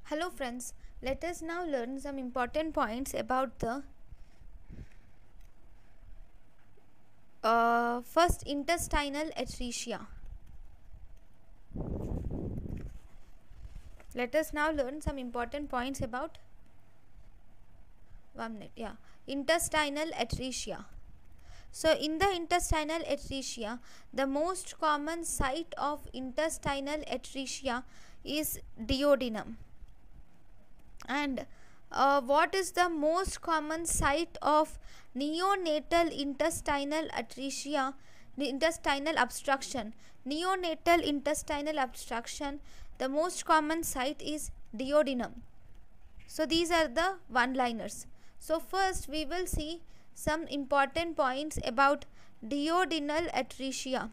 Hello friends, let us now learn some important points about the first intestinal atresia. Let us now learn some important points about intestinal atresia. So in the intestinal atresia, the most common site of intestinal atresia is duodenum. And what is the most common site of neonatal intestinal atresia, intestinal obstruction? Neonatal intestinal obstruction, the most common site is duodenum. So these are the one-liners. So first we will see some important points about duodenal atresia.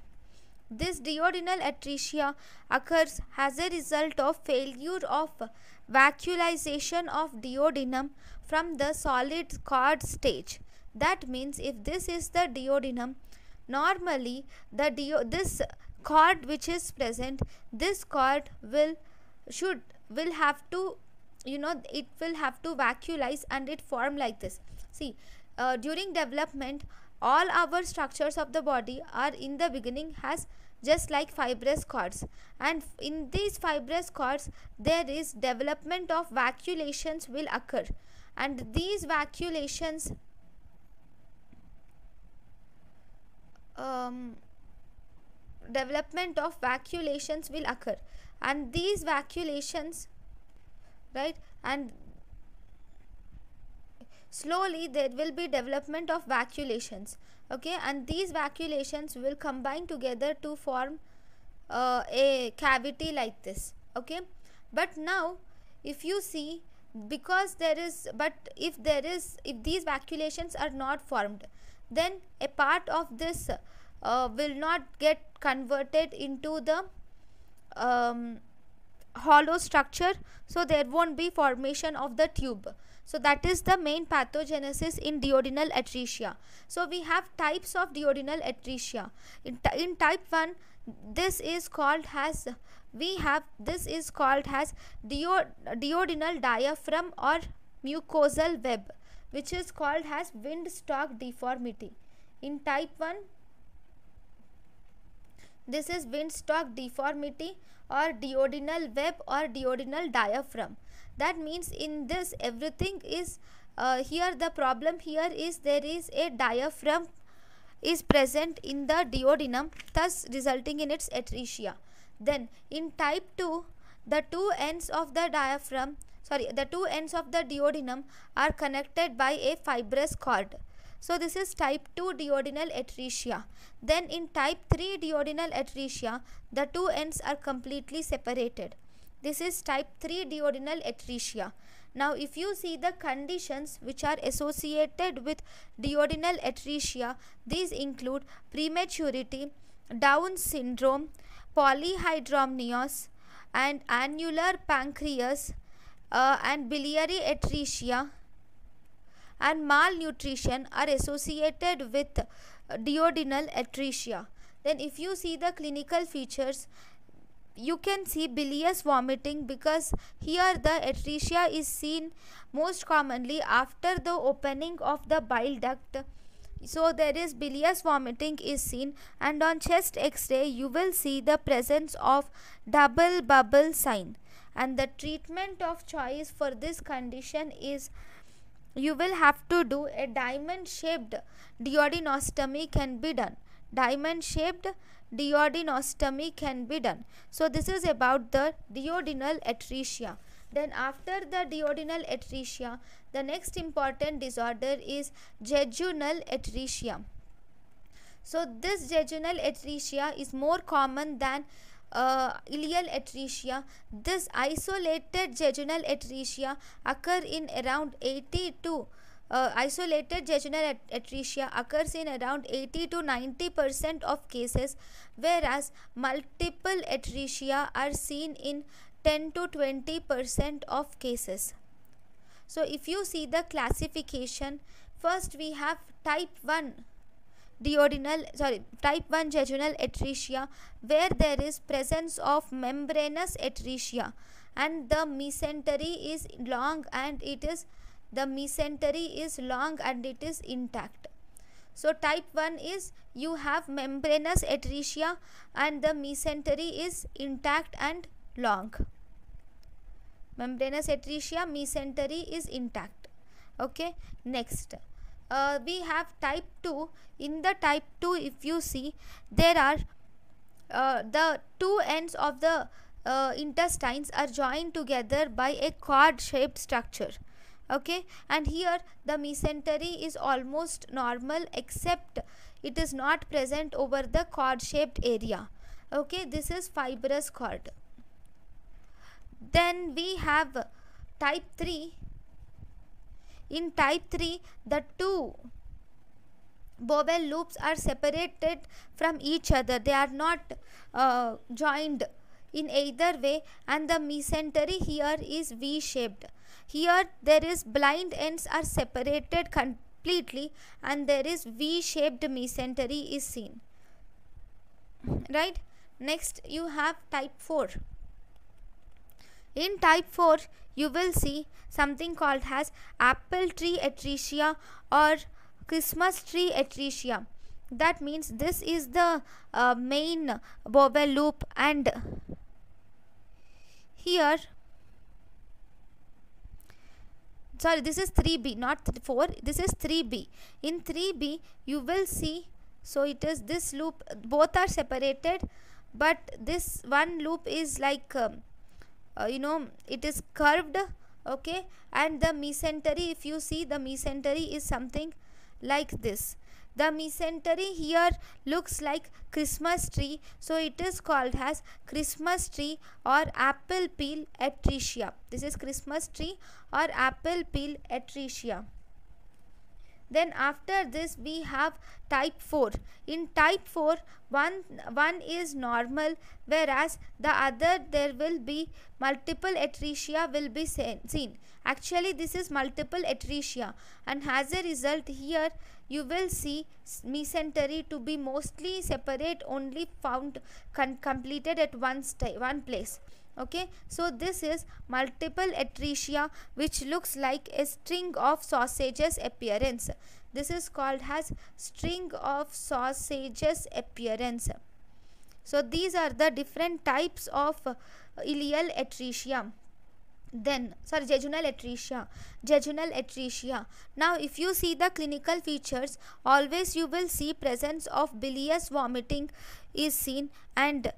This duodenal atresia occurs as a result of failure of vacuolization of duodenum from the solid cord stage. That means if this is the duodenum, normally this cord which is present, this cord will have to it will have to vacuolize and it form like this. See, during development, all our structures of the body are in the beginning has just like fibrous cords, and in these fibrous cords there is development of vacuolations will occur, and these vacuolations development of vacuolations will occur, and these vacuolations, right, and slowly there will be development of vacuolations, okay, and these vacuolations will combine together to form a cavity like this, okay. But now if you see, because there is, but if these vacuolations are not formed, then a part of this will not get converted into the hollow structure, so there won't be formation of the tube. So that is the main pathogenesis in duodenal atresia. So we have types of duodenal atresia. In type 1, this is called as duodenal diaphragm or mucosal web, which is called as windstock deformity. In type 1, this is windstock deformity or duodenal web or duodenal diaphragm. That means in this everything is here the problem here is there is a diaphragm is present in the duodenum, thus resulting in its atresia. Then in type 2, the two ends of the duodenum are connected by a fibrous cord. So this is type 2 duodenal atresia. Then in type 3 duodenal atresia, the two ends are completely separated. This is type 3 duodenal atresia. Now if you see the conditions which are associated with duodenal atresia, these include prematurity, Down syndrome, polyhydramnios, and annular pancreas, and biliary atresia and malnutrition are associated with duodenal atresia. Then if you see the clinical features, you can see bilious vomiting, because here the atresia is seen most commonly after the opening of the bile duct. So there is bilious vomiting is seen, and on chest x-ray you will see the presence of double bubble sign. And the treatment of choice for this condition is you will have to do a diamond shaped duodenostomy can be done. Diamond shaped duodenostomy can be done. So this is about the duodenal atresia. Then after the duodenal atresia, the next important disorder is jejunal atresia. So this jejunal atresia is more common than ileal atresia. This isolated jejunal atresia occur in around 80 to isolated jejunal atresia occurs in around 80 to 90% of cases, whereas multiple atresia are seen in 10 to 20% of cases. So if you see the classification, first we have type 1 type 1 jejunal atresia, where there is presence of membranous atresia and the mesentery is long and it is intact. So type 1 is you have membranous atresia and the mesentery is intact and long. Membranous atresia, mesentery is intact. Okay, next we have type 2. In the type 2, if you see, there are the two ends of the intestines are joined together by a cord shaped structure. Okay, and here the mesentery is almost normal except it is not present over the cord shaped area. Okay, this is fibrous cord. Then we have type 3. In type 3, the two bowel loops are separated from each other. They are not joined in either way, and the mesentery here is V shaped. Here there is blind ends are separated completely and there is V shaped mesentery is seen. Right? Next you have type 4. In type 4, you will see something called as apple tree atresia or Christmas tree atresia. That means this is the main bowel loop, and here, sorry, this is 3B, not 4, this is 3B. In 3B, you will see, so it is this loop, both are separated, but this one loop is like it is curved. Okay, and the mesentery, if you see, the mesentery is something like this. The mesentery here looks like Christmas tree, so it is called as Christmas tree or apple peel atresia. This is Christmas tree or apple peel atresia. Then after this we have type 4. In type 4, one is normal, whereas the other there will be multiple atresia will be seen. Actually this is multiple atresia, and as a result here you will see mesentery to be mostly separate, only found completed at one place. Okay, so this is multiple atresia which looks like a string of sausages appearance. This is called as string of sausages appearance. So these are the different types of ileal atresia. Then jejunal atresia. Now if you see the clinical features, always you will see presence of bilious vomiting is seen, and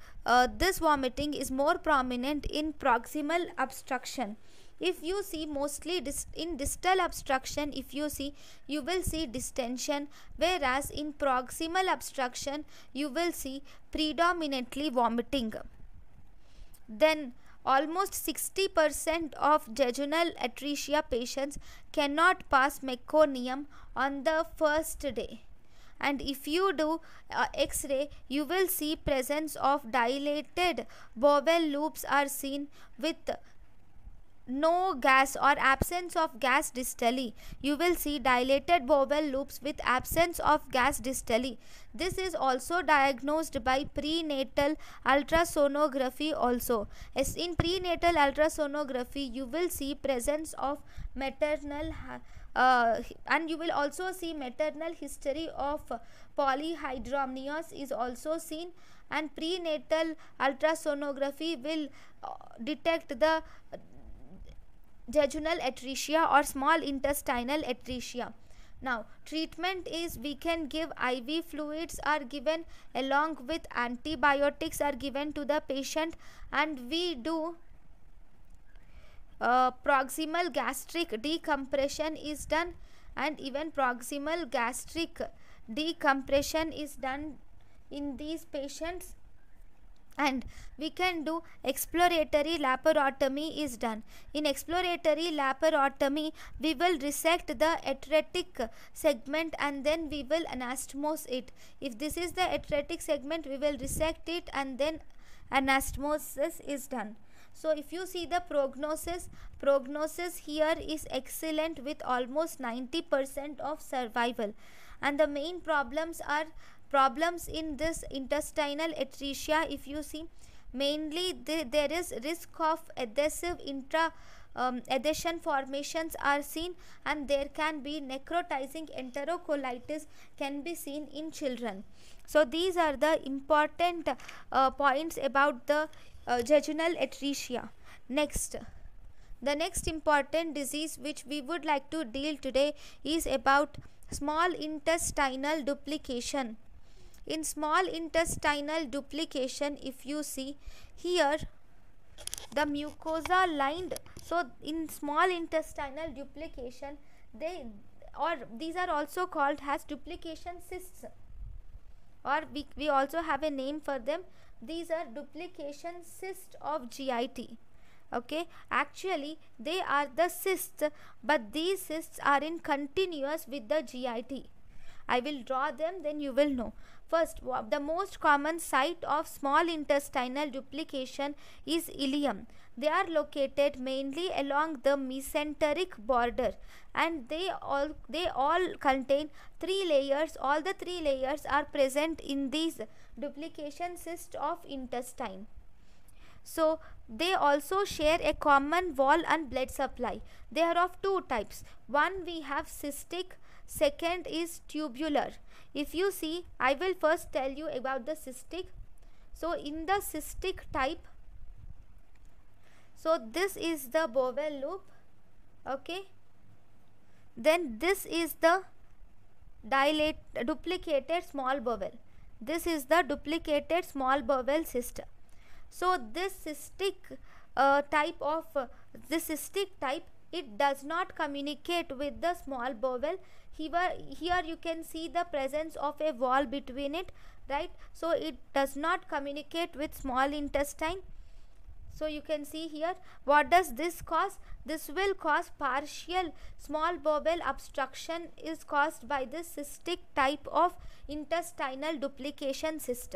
this vomiting is more prominent in proximal obstruction. If you see mostly in distal obstruction, if you see, you will see distension, whereas in proximal obstruction you will see predominantly vomiting. Then almost 60% of jejunal atresia patients cannot pass meconium on the first day. And if you do X-ray, you will see presence of dilated bowel loops are seen with no gas or absence of gas distally. You will see dilated bowel loops with absence of gas distally. This is also diagnosed by prenatal ultrasonography also. As in prenatal ultrasonography, you will see presence of maternal and you will also see maternal history of polyhydramnios is also seen, and prenatal ultrasonography will detect the jejunal atresia or small intestinal atresia. Now treatment is, we can give IV fluids are given along with antibiotics are given to the patient, and we do proximal gastric decompression is done, and even proximal gastric decompression is done in these patients. And we can do exploratory laparotomy is done. In exploratory laparotomy, we will resect the atretic segment and then we will anastomose it. If this is the atretic segment, we will resect it and then anastomosis is done. So if you see the prognosis here is excellent with almost 90% of survival. and the main problems are problems in this intestinal atresia. If you see, mainly there is risk of adhesive adhesion formations are seen, and there can be necrotizing enterocolitis can be seen in children. So these are the important points about the jejunal atresia. Next, the next important disease which we would like to deal today is about small intestinal duplication. In small intestinal duplication, if you see here, the mucosa lined, so in small intestinal duplication, these are also called as duplication cysts, or we also have a name for them. These are duplication cysts of GIT. Okay, actually they are the cysts, but these cysts are in continuous with the GIT. I will draw them, then you will know. First, the most common site of small intestinal duplication is ileum. They are located mainly along the mesenteric border, and they all contain 3 layers. All the 3 layers are present in these duplication cysts of intestine. So they also share a common wall and blood supply. They are of 2 types. One, we have cystic, second is tubular. If you see, I will first tell you about the cystic. So in the cystic type, so this is the bowel loop, okay, then this is the duplicated small bowel. This is the duplicated small bowel cyst. So this cystic type, it does not communicate with the small bowel. Here you can see the presence of a wall between it, right? So it does not communicate with small intestine. So you can see here, what does this cause? This will cause partial small bowel obstruction is caused by this cystic type of intestinal duplication cyst.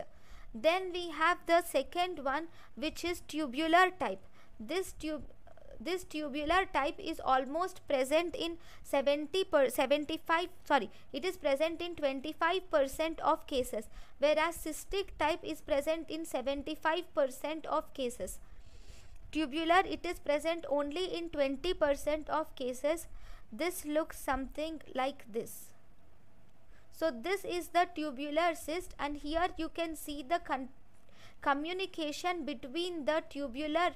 Then we have the second one, which is tubular type. This tubular type is almost present in 25% of cases, whereas cystic type is present in 75% of cases. Tubular, it is present only in 20% of cases. This looks something like this. So this is the tubular cyst, and here you can see the communication between the tubular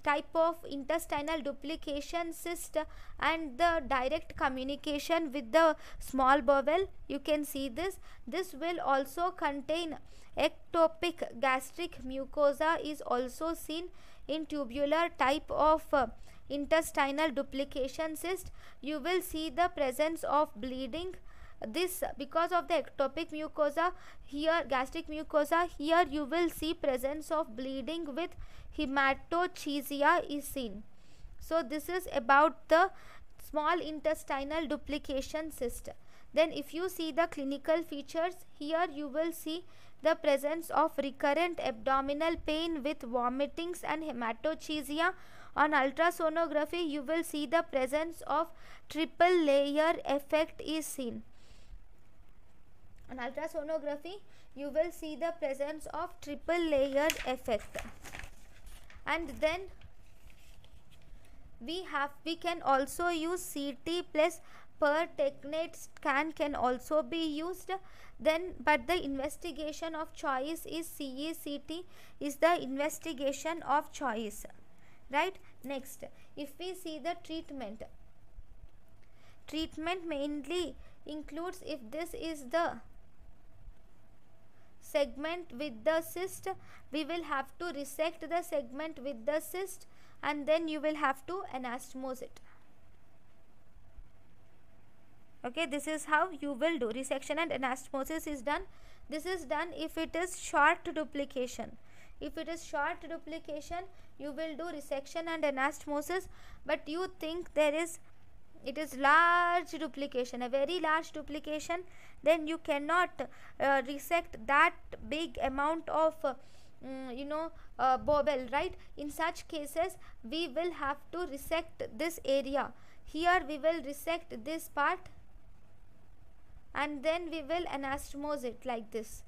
type of intestinal duplication cyst and the direct communication with the small bowel. You can see this. This will also contain ectopic gastric mucosa is also seen in tubular type of intestinal duplication cyst. You will see the presence of bleeding. This because of the ectopic mucosa, here gastric mucosa, here you will see presence of bleeding with hematochezia is seen. So this is about the small intestinal duplication cyst. Then if you see the clinical features, here you will see the presence of recurrent abdominal pain with vomitings and hematochezia. On ultrasonography, you will see the presence of triple layer effect is seen. On ultrasonography, you will see the presence of triple layer effect. And then we can also use CT plus per-technate scan can also be used. Then but the investigation of choice is CECT is the investigation of choice, right? Next, if we see the treatment mainly includes, if this is the segment with the cyst, we will have to resect the segment with the cyst, and then you will have to anastomose it. Okay, this is how you will do. Resection and anastomosis is done. This is done if it is short duplication. If it is short duplication, you will do resection and anastomosis. But you think it is large duplication, a very large duplication, then you cannot resect that big amount of bowel, right? In such cases, we will have to resect this area. Here we will resect this part, and then we will anastomose it like this.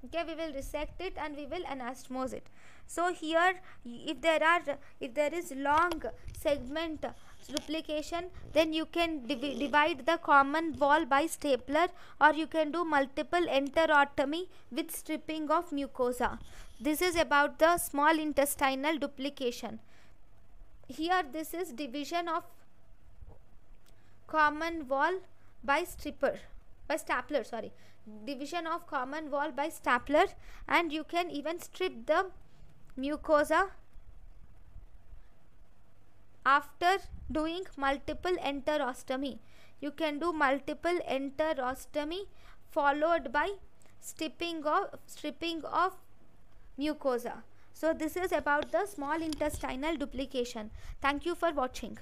Okay, we will resect it and we will anastomose it. So here, if there is long segment duplication, then you can divide the common wall by stapler, or you can do multiple enterotomy with stripping of mucosa. This is about the small intestinal duplication. Here this is division of common wall by stapler, division of common wall by stapler, and you can even strip the mucosa after doing multiple enterostomy. You can do multiple enterostomy followed by stripping of mucosa. So this is about the small intestinal duplication. Thank you for watching.